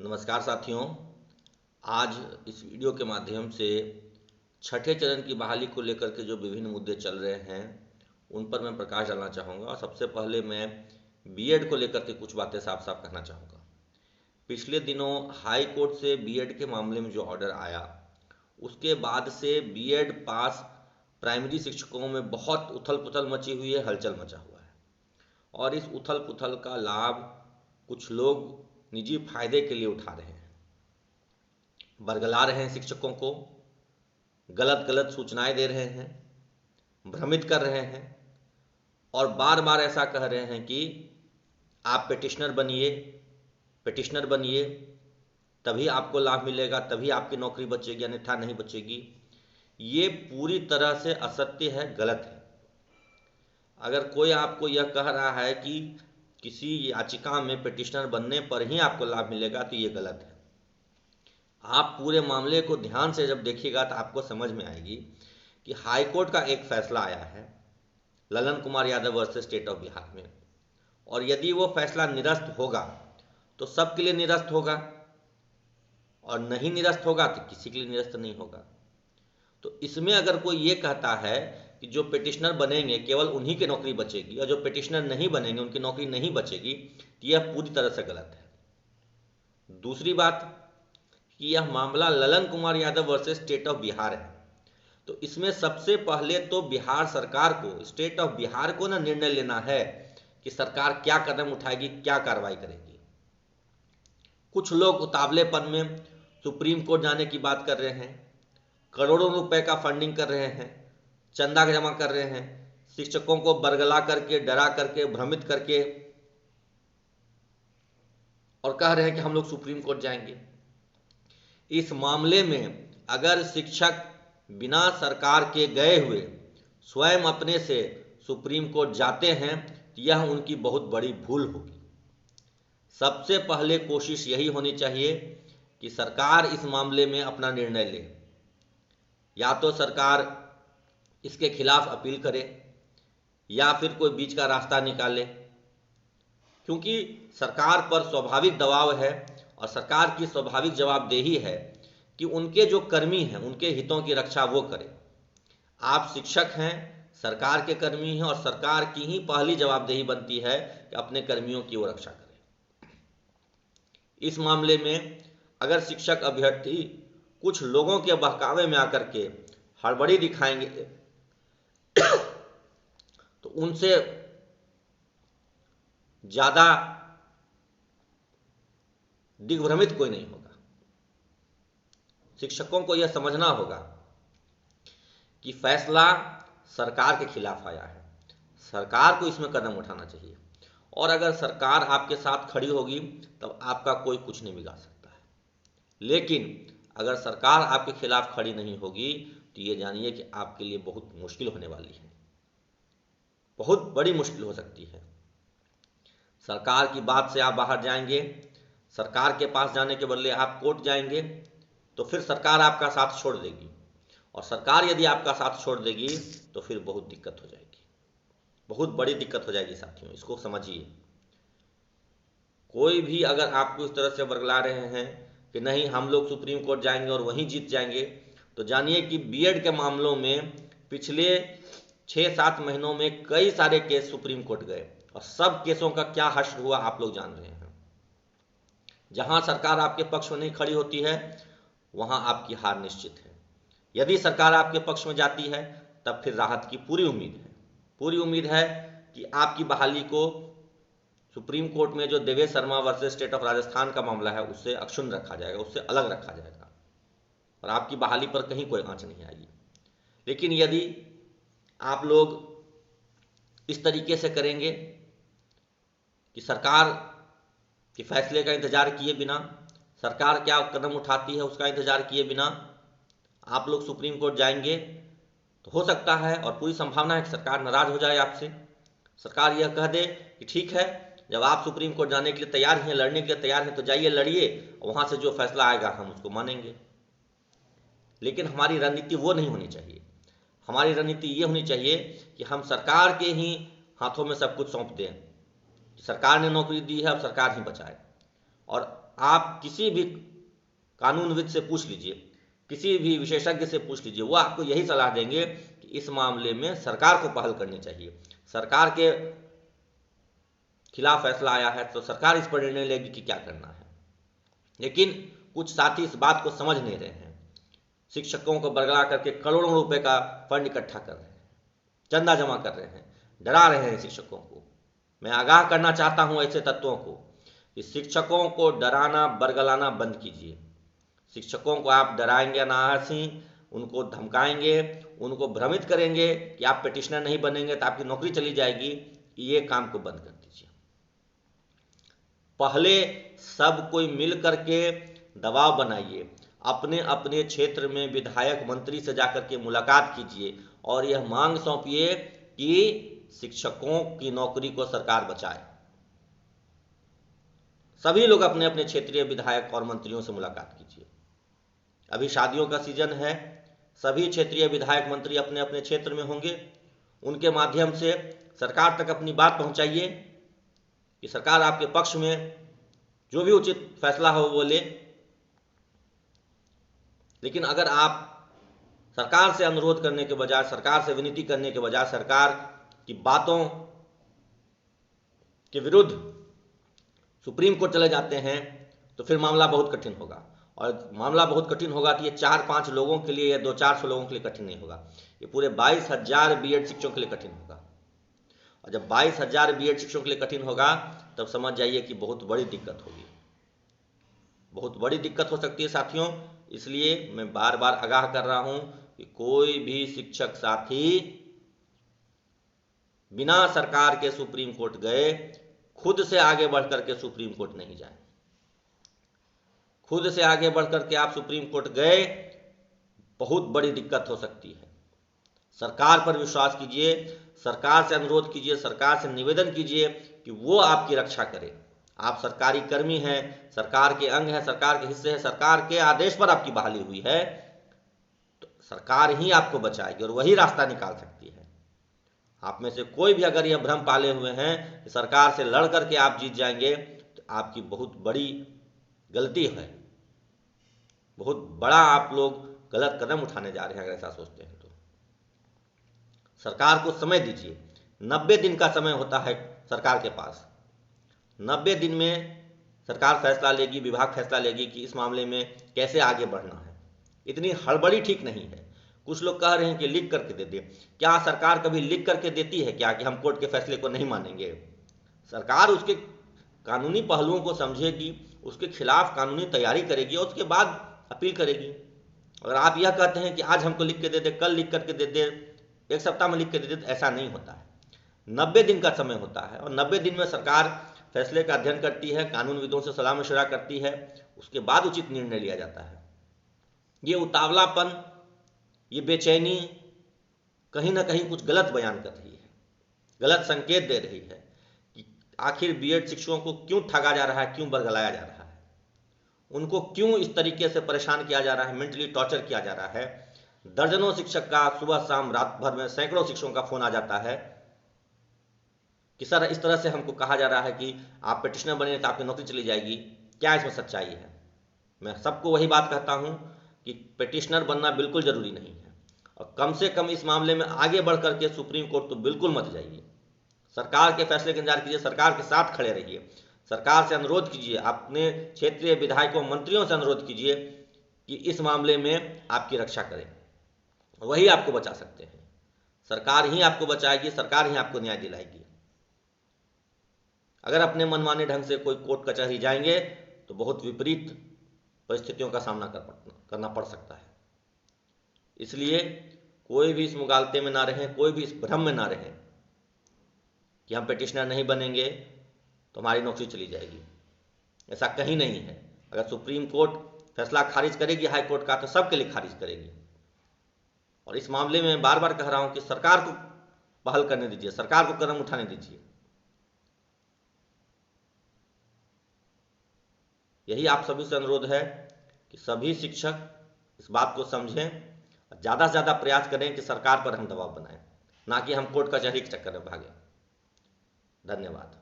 नमस्कार साथियों। आज इस वीडियो के माध्यम से छठे चरण की बहाली को लेकर के जो विभिन्न मुद्दे चल रहे हैं उन पर मैं प्रकाश डालना चाहूँगा। और सबसे पहले मैं बीएड को लेकर के कुछ बातें साफ साफ कहना चाहूँगा। पिछले दिनों हाई कोर्ट से बीएड के मामले में जो ऑर्डर आया उसके बाद से बीएड पास प्राइमरी शिक्षकों में बहुत उथल पुथल मची हुई है, हलचल मचा हुआ है। और इस उथल पुथल का लाभ कुछ लोग निजी फायदे के लिए उठा रहे हैं, बरगला रहे हैं शिक्षकों को, गलत गलत सूचनाएं दे रहे हैं, भ्रमित कर रहे हैं और बार बार ऐसा कह रहे हैं कि आप पेटिशनर बनिए तभी आपको लाभ मिलेगा, तभी आपकी नौकरी बचेगी, अन्यथा नहीं बचेगी। ये पूरी तरह से असत्य है, गलत है। अगर कोई आपको यह कह रहा है कि किसी याचिका में पेटिशनर बनने पर ही आपको लाभ मिलेगा तो ये गलत है। आप पूरे मामले को ध्यान से जब देखिएगा तो आपको समझ में आएगी कि हाई कोर्ट का एक फैसला आया है Lalan Kumar Yadav versus state of Bihar में, और यदि वो फैसला निरस्त होगा तो सबके लिए निरस्त होगा और नहीं निरस्त होगा तो किसी के लिए निरस्त नहीं होगा। तो इसमें अगर कोई ये कहता है कि जो पेटिशनर बनेंगे केवल उन्हीं की नौकरी बचेगी और जो पेटिशनर नहीं बनेंगे उनकी नौकरी नहीं बचेगी, तो यह पूरी तरह से गलत है। दूसरी बात कि यह मामला Lalan Kumar Yadav versus state of Bihar है, तो इसमें सबसे पहले तो बिहार सरकार को, स्टेट ऑफ बिहार को ना निर्णय लेना है कि सरकार क्या कदम उठाएगी, क्या कार्रवाई करेगी। कुछ लोग उतावलेपन में सुप्रीम कोर्ट जाने की बात कर रहे हैं, करोड़ों रुपए का फंडिंग कर रहे हैं, चंदा जमा कर रहे हैं, शिक्षकों को बरगला करके, डरा करके, भ्रमित करके और कह रहे हैं कि हम लोग सुप्रीम कोर्ट जाएंगे। इस मामले में अगर शिक्षक बिना सरकार के गए हुए स्वयं अपने से सुप्रीम कोर्ट जाते हैं तो यह उनकी बहुत बड़ी भूल होगी। सबसे पहले कोशिश यही होनी चाहिए कि सरकार इस मामले में अपना निर्णय ले। या तो सरकार इसके खिलाफ अपील करे या फिर कोई बीच का रास्ता निकाले, क्योंकि सरकार पर स्वाभाविक दबाव है और सरकार की स्वाभाविक जवाबदेही है कि उनके जो कर्मी हैं उनके हितों की रक्षा वो करे। आप शिक्षक हैं, सरकार के कर्मी हैं और सरकार की ही पहली जवाबदेही बनती है कि अपने कर्मियों की वो रक्षा करे। इस मामले में अगर शिक्षक अभ्यर्थी कुछ लोगों के बहकावे में आकर के हड़बड़ी दिखाएंगे तो उनसे ज्यादा दिग्भ्रमित कोई नहीं होगा। शिक्षकों को यह समझना होगा कि फैसला सरकार के खिलाफ आया है, सरकार को इसमें कदम उठाना चाहिए और अगर सरकार आपके साथ खड़ी होगी तब आपका कोई कुछ नहीं बिगाड़ सकता है। लेकिन अगर सरकार आपके खिलाफ खड़ी नहीं होगी तो ये जानिए कि आपके लिए बहुत मुश्किल होने वाली है, बहुत बड़ी मुश्किल हो सकती है। सरकार की बात से आप बाहर जाएंगे, सरकार के पास जाने के बदले आप कोर्ट जाएंगे तो फिर सरकार आपका साथ छोड़ देगी और सरकार यदि आपका साथ छोड़ देगी तो फिर बहुत दिक्कत हो जाएगी, बहुत बड़ी दिक्कत हो जाएगी। साथियों, इसको समझिए। कोई भी अगर आपको इस तरह से बरगला रहे हैं कि नहीं हम लोग सुप्रीम कोर्ट जाएंगे और वहीं जीत जाएंगे, तो जानिए कि बीएड के मामलों में पिछले 6-7 महीनों में कई सारे केस सुप्रीम कोर्ट गए और सब केसों का क्या हश्र हुआ आप लोग जान रहे हैं। जहां सरकार आपके पक्ष में नहीं खड़ी होती है वहां आपकी हार निश्चित है। यदि सरकार आपके पक्ष में जाती है तब फिर राहत की पूरी उम्मीद है कि आपकी बहाली को सुप्रीम कोर्ट में जो Devesh Sharma versus state of Rajasthan का मामला है उससे अक्षुण्ण रखा जाएगा, उससे अलग रखा जाएगा और आपकी बहाली पर कहीं कोई आंच नहीं आएगी। लेकिन यदि आप लोग इस तरीके से करेंगे कि सरकार के फैसले का इंतजार किए बिना, सरकार क्या कदम उठाती है उसका इंतजार किए बिना आप लोग सुप्रीम कोर्ट जाएंगे, तो हो सकता है और पूरी संभावना है कि सरकार नाराज हो जाए आपसे। सरकार यह कह दे कि ठीक है, जब आप सुप्रीम कोर्ट जाने के लिए तैयार हैं, लड़ने के लिए तैयार हैं, तो जाइए लड़िए, वहां से जो फैसला आएगा हम उसको मानेंगे। लेकिन हमारी रणनीति वो नहीं होनी चाहिए। हमारी रणनीति ये होनी चाहिए कि हम सरकार के ही हाथों में सब कुछ सौंप दें। सरकार ने नौकरी दी है, अब सरकार ही बचाए। और आप किसी भी कानूनविद से पूछ लीजिए, किसी भी विशेषज्ञ से पूछ लीजिए, वो आपको यही सलाह देंगे कि इस मामले में सरकार को पहल करनी चाहिए। सरकार के खिलाफ फैसला आया है तो सरकार इस पर निर्णय लेगी कि क्या करना है। लेकिन कुछ साथी इस बात को समझ नहीं रहे हैं। शिक्षकों को बरगला करके करोड़ों रुपए का फंड इकट्ठा कर रहे हैं, चंदा जमा कर रहे हैं, डरा रहे हैं शिक्षकों को। मैं आगाह करना चाहता हूं ऐसे तत्वों को कि शिक्षकों को डराना बरगलाना बंद कीजिए। शिक्षकों को आप डराएंगे ना हंसी, उनको धमकाएंगे, उनको भ्रमित करेंगे कि आप पिटिशनर नहीं बनेंगे तो आपकी नौकरी चली जाएगी, ये काम को बंद कर दीजिए। पहले सब कोई मिल करके दबाव बनाइए, अपने अपने क्षेत्र में विधायक मंत्री से जाकर के मुलाकात कीजिए और यह मांग सौंपिए कि शिक्षकों की नौकरी को सरकार बचाए। सभी लोग अपने अपने क्षेत्रीय विधायक और मंत्रियों से मुलाकात कीजिए। अभी शादियों का सीजन है, सभी क्षेत्रीय विधायक मंत्री अपने अपने क्षेत्र में होंगे, उनके माध्यम से सरकार तक अपनी बात पहुंचाइए कि सरकार आपके पक्ष में जो भी उचित फैसला हो वो ले। लेकिन अगर आप सरकार से अनुरोध करने के बजाय, सरकार से विनती करने के बजाय सरकार की बातों के विरुद्ध सुप्रीम कोर्ट चले जाते हैं तो फिर मामला बहुत कठिन होगा। और मामला बहुत कठिन होगा तो ये 4-5 लोगों के लिए या 200-400 लोगों के लिए कठिन नहीं होगा, ये पूरे 22,000 बीएड शिक्षकों के लिए कठिन होगा। और जब 22,000 बीएड शिक्षकों के लिए कठिन होगा तब समझ जाइए कि बहुत बड़ी दिक्कत होगी, बहुत बड़ी दिक्कत हो सकती है साथियों। इसलिए मैं बार बार आगाह कर रहा हूं कि कोई भी शिक्षक साथी बिना सरकार के सुप्रीम कोर्ट गए खुद से आगे बढ़कर के सुप्रीम कोर्ट नहीं जाए। खुद से आगे बढ़कर के आप सुप्रीम कोर्ट गए, बहुत बड़ी दिक्कत हो सकती है। सरकार पर विश्वास कीजिए, सरकार से अनुरोध कीजिए, सरकार से निवेदन कीजिए कि वो आपकी रक्षा करे। आप सरकारी कर्मी हैं, सरकार के अंग हैं, सरकार के हिस्से हैं, सरकार के आदेश पर आपकी बहाली हुई है, तो सरकार ही आपको बचाएगी और वही रास्ता निकाल सकती है। आप में से कोई भी अगर यह भ्रम पाले हुए हैं कि सरकार से लड़ करके आप जीत जाएंगे तो आपकी बहुत बड़ी गलती है, बहुत बड़ा आप लोग गलत कदम उठाने जा रहे हैं अगर ऐसा सोचते हैं तो। सरकार को समय दीजिए, 90 दिन का समय होता है सरकार के पास। 90 दिन में सरकार फैसला लेगी, विभाग फैसला लेगी कि इस मामले में कैसे आगे बढ़ना है। इतनी हड़बड़ी ठीक नहीं है। कुछ लोग कह रहे हैं कि लिख करके दे दे। क्या सरकार कभी लिख करके देती है क्या कि हम कोर्ट के फैसले को नहीं मानेंगे? सरकार उसके कानूनी पहलुओं को समझेगी, उसके खिलाफ कानूनी तैयारी करेगी और उसके बाद अपील करेगी। अगर आप यह कहते हैं कि आज हमको लिख के दे दे, कल लिख करके दे दे, एक सप्ताह में लिख के दे दे, तो ऐसा नहीं होता है। 90 दिन का समय होता है और 90 दिन में सरकार फैसले का अध्ययन करती है, कानूनविदों से सलाह मशवरा करती है, उसके बाद उचित निर्णय लिया जाता है। ये उतावलापन, ये बेचैनी कहीं ना कहीं कुछ गलत बयान कर रही है, गलत संकेत दे रही है कि आखिर बीएड शिक्षकों को क्यों ठगा जा रहा है, क्यों बरगलाया जा रहा है, उनको क्यों इस तरीके से परेशान किया जा रहा है, मेंटली टॉर्चर किया जा रहा है। दर्जनों शिक्षक का सुबह शाम रात भर में सैकड़ों शिक्षकों का फोन आ जाता है कि सर इस तरह से हमको कहा जा रहा है कि आप पिटिशनर बने तो आपकी नौकरी चली जाएगी, क्या इसमें सच्चाई है? मैं सबको वही बात कहता हूं कि पिटिशनर बनना बिल्कुल जरूरी नहीं है और कम से कम इस मामले में आगे बढ़ करके सुप्रीम कोर्ट तो बिल्कुल मत जाइए। सरकार के फैसले का इंतजार कीजिए, सरकार के साथ खड़े रहिए, सरकार से अनुरोध कीजिए, अपने क्षेत्रीय विधायकों मंत्रियों से अनुरोध कीजिए कि इस मामले में आपकी रक्षा करें, वही आपको बचा सकते हैं। सरकार ही आपको बचाएगी, सरकार ही आपको न्याय दिलाएगी। अगर अपने मनमाने ढंग से कोई कोर्ट कचहरी जाएंगे तो बहुत विपरीत परिस्थितियों का सामना करना पड़ सकता है। इसलिए कोई भी इस मुगालते में ना रहें, कोई भी इस भ्रम में ना रहें कि हम पिटिशनर नहीं बनेंगे तो हमारी नौकरी चली जाएगी। ऐसा कहीं नहीं है। अगर सुप्रीम कोर्ट फैसला खारिज करेगी हाई कोर्ट का तो सबके लिए खारिज करेगी। और इस मामले में बार बार कह रहा हूं कि सरकार को पहल करने दीजिए, सरकार को कदम उठाने दीजिए। यही आप सभी से अनुरोध है कि सभी शिक्षक इस बात को समझें और ज़्यादा से ज़्यादा प्रयास करें कि सरकार पर हम दबाव बनाएं, ना कि हम कोर्ट कचहरी के चक्कर में भागें। धन्यवाद।